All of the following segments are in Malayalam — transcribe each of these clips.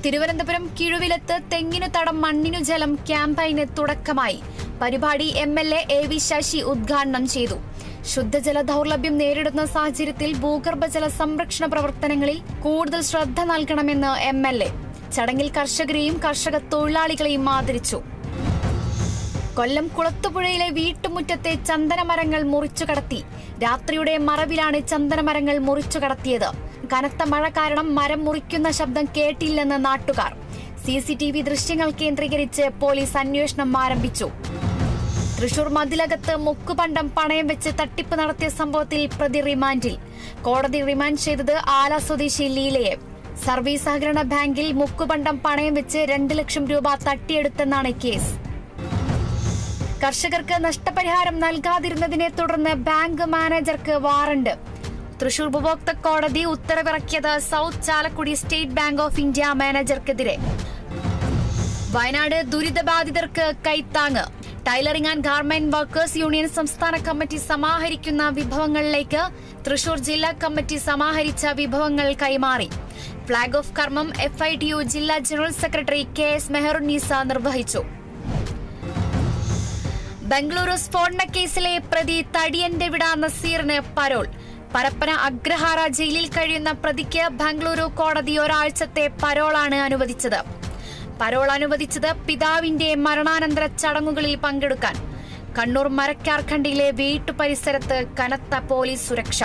തിരുവനന്തപുരം കിഴുവിലത്ത് തെങ്ങിനു തടം മണ്ണിനു ജലം ക്യാമ്പയിന് തുടക്കമായി. പരിപാടി MLA AV ശശി ഉദ്ഘാടനം ചെയ്തു. ശുദ്ധജല ദൗർലഭ്യം നേരിടുന്ന സാഹചര്യത്തിൽ ഭൂഗർഭജല സംരക്ഷണ പ്രവർത്തനങ്ങളിൽ കൂടുതൽ ശ്രദ്ധ നൽകണമെന്ന് MLA. ചടങ്ങിൽ കർഷകരെയും കർഷക തൊഴിലാളികളെയും ആദരിച്ചു. കൊല്ലം കുളത്തുപുഴയിലെ വീട്ടുമുറ്റത്തെ ചന്ദനമരങ്ങൾ മുറിച്ചുകടത്തി. രാത്രിയുടെ മറവിലാണ് ചന്ദനമരങ്ങൾ മുറിച്ചുകടത്തിയത്. കനത്ത മഴ കാരണം മരം മുറിക്കുന്ന ശബ്ദം കേട്ടില്ലെന്ന് നാട്ടുകാർ. CCTV ദൃശ്യങ്ങൾ കേന്ദ്രീകരിച്ച് പോലീസ് അന്വേഷണം ആരംഭിച്ചു. തൃശൂർ മതിലകത്ത് മുക്കുപണ്ടം പണയം വെച്ച് തട്ടിപ്പ് നടത്തിയ സംഭവത്തിൽ പ്രതി റിമാൻഡിൽ. കോടതി റിമാൻഡ് ചെയ്തത് ആല സ്വദേശി ലീലയെ. സർവീസ് സഹകരണ ബാങ്കിൽ മുക്കുപണ്ടം പണയം വെച്ച് 2 ലക്ഷം രൂപ തട്ടിയെടുത്തെന്നാണ് കേസ്. കർഷകർക്ക് നഷ്ടപരിഹാരം നൽകാതിരുന്നതിനെ തുടർന്ന് ബാങ്ക് മാനേജർക്ക് വാറണ്ട്. തൃശൂർ ഉപഭോക്തൃ കോടതി ഉത്തരവിറക്കിയത് south Chalakudy state bank of India മാനേജർക്കെതിരെ. വയനാട് ദുരിതബാധിതർക്ക് കൈത്താങ്ങ്. Tailoring and garment workers union സംസ്ഥാന കമ്മിറ്റി സമാഹരിക്കുന്ന വിഭവങ്ങളിലേക്ക് തൃശൂർ ജില്ലാ കമ്മിറ്റി സമാഹരിച്ച വിഭവങ്ങൾ കൈമാറി. ഫ്ളാഗ് ഓഫ് കർമ്മം FITU ജില്ലാ ജനറൽ സെക്രട്ടറി KS മെഹറുന്നീസ നിർവഹിച്ചു. ബംഗളൂരു സ്ഫോടന കേസിലെ പ്രതി തടിയന്റെ വിട നസീറിന് പരോൾ. പരപ്പന അഗ്രഹാര ജയിലിൽ കഴിയുന്ന പ്രതിക്ക് ബംഗളൂരു കോടതി ഒരാഴ്ചത്തെ പരോളാണ് അനുവദിച്ചത്. പരോൾ അനുവദിച്ചത് പിതാവിന്റെ മരണാനന്തര ചടങ്ങുകളിൽ പങ്കെടുക്കാൻ. കണ്ണൂർ മരക്കാർഖണ്ടിയിലെ വീട്ടുപരിസരത്ത് കനത്ത പോലീസ് സുരക്ഷ.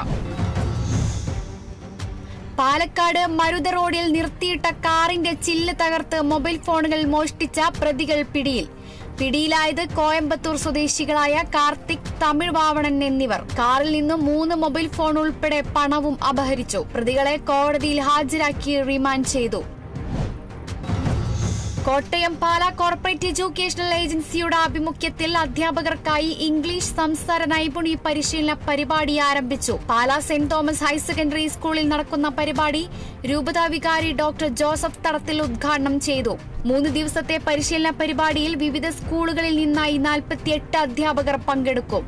പാലക്കാട് മരുത റോഡിൽ നിർത്തിയിട്ട കാറിന്റെ ചില്ല് തകർത്ത് മൊബൈൽ ഫോണുകൾ മോഷ്ടിച്ച പ്രതികൾ പിടിയിൽ. പിടിയിലായത് കോയമ്പത്തൂർ സ്വദേശികളായ കാർത്തിക്, തമിഴ് വാവണൻ എന്നിവർ. കാറിൽ നിന്നും 3 മൊബൈൽ ഫോൺ ഉൾപ്പെടെ പണവും അപഹരിച്ചു. പ്രതികളെ കോടതിയിൽ ഹാജരാക്കി റിമാൻഡ് ചെയ്തു. കോട്ടയം പാലാ കോർപ്പറേറ്റ് എഡ്യൂക്കേഷണൽ ഏജൻസിയുടെ ആഭിമുഖ്യത്തിൽ അധ്യാപകർക്കായി ഇംഗ്ലീഷ് സംസാര നൈപുണി പരിശീലന പരിപാടി ആരംഭിച്ചു. Pala saint Thomas higher secondary സ്കൂളിൽ നടക്കുന്ന പരിപാടി രൂപതാ വികാരി ഡോക്ടർ ജോസഫ് തടത്തിൽ ഉദ്ഘാടനം ചെയ്തു. 3 ദിവസത്തെ പരിശീലന പരിപാടിയിൽ വിവിധ സ്കൂളുകളിൽ നിന്നായി 48 അധ്യാപകർ പങ്കെടുക്കും.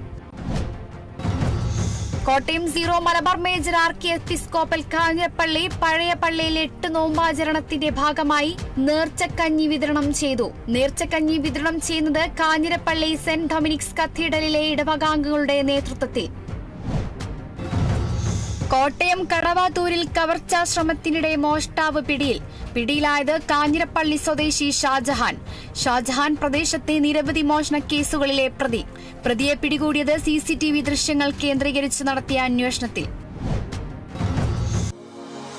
കോട്ടയം 0 മലബാർ മേജർ ആർക്കി എപ്പിസ്കോപ്പൽ കാഞ്ഞിരപ്പള്ളി പഴയ പള്ളിയിൽ 8 നോമ്പാചരണത്തിന്റെ ഭാഗമായി നേർച്ചക്കഞ്ഞി വിതരണം ചെയ്തു. നേർച്ചക്കഞ്ഞി വിതരണം ചെയ്യുന്നത് കാഞ്ഞിരപ്പള്ളി സെന്റ് ഡൊമിനിക്സ് കത്തീഡ്രലിലെ ഇടവകാംഗങ്ങളുടെ നേതൃത്വത്തിൽ. കോട്ടയം കടവാത്തൂരിൽ കവർച്ചാ ശ്രമത്തിനിടെ മോഷ്ടാവ് പിടിയിൽ. പിടിയിലായത് കാഞ്ഞിരപ്പള്ളി സ്വദേശി ഷാജഹാൻ പ്രദേശത്തെ നിരവധി മോഷണ കേസുകളിലെ പ്രതി. പ്രതിയെ പിടികൂടിയത് CCTV ദൃശ്യങ്ങൾ കേന്ദ്രീകരിച്ച് നടത്തിയ അന്വേഷണത്തിൽ.